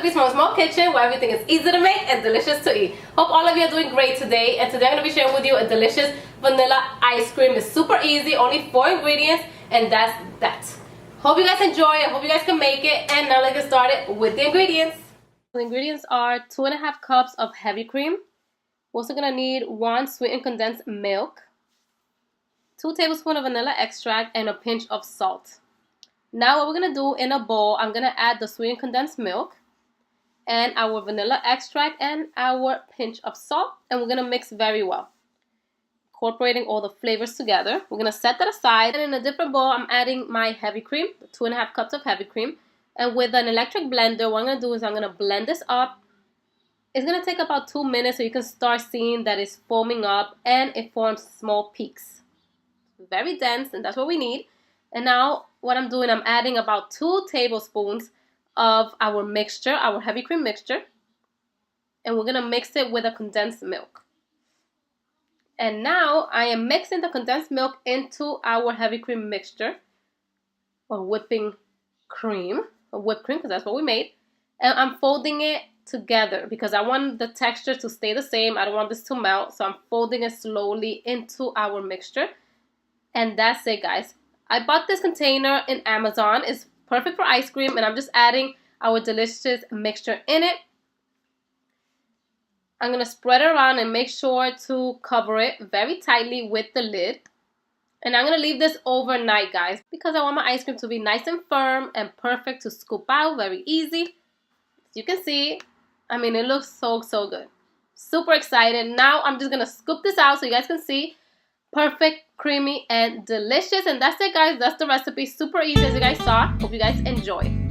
recipes from a small kitchen where everything is easy to make and delicious to eat. Hope all of you are doing great today, and today I'm going to be sharing with you a delicious vanilla ice cream. It's super easy, only 4 ingredients, and that's that. Hope you guys enjoy it, hope you guys can make it, and now let's get started with the ingredients. The ingredients are 2.5 cups of heavy cream. We're also going to need 1 sweetened condensed milk, 2 tablespoons of vanilla extract, and a pinch of salt. Now what we're going to do, in a bowl, I'm going to add the sweetened condensed milk and our vanilla extract and our pinch of salt, and we're going to mix very well, incorporating all the flavors together. We're going to set that aside, and in a different bowl I'm adding my heavy cream, 2.5 cups of heavy cream, and with an electric blender what I'm going to do is I'm going to blend this up. It's going to take about 2 minutes so you can start seeing that it's foaming up and it forms small peaks. Very dense, and that's what we need. And now what I'm doing, I'm adding about 2 tablespoons of our mixture, our heavy cream mixture, and we're going to mix it with a condensed milk. And now I am mixing the condensed milk into our heavy cream mixture, or whipping cream, or whipped cream, because that's what we made. And I'm folding it together because I want the texture to stay the same. I don't want this to melt, so I'm folding it slowly into our mixture. And that's it, guys. I bought this container in Amazon. It's perfect for ice cream, and I'm just adding our delicious mixture in it. I'm going to spread it around and make sure to cover it very tightly with the lid. And I'm going to leave this overnight, guys, because I want my ice cream to be nice and firm and perfect to scoop out, very easy. As you can see, I mean, it looks so good. Super excited. Now I'm just going to scoop this out so you guys can see. Perfect, creamy, and delicious. And that's it, guys. That's the recipe. Super easy, as you guys saw. Hope you guys enjoy.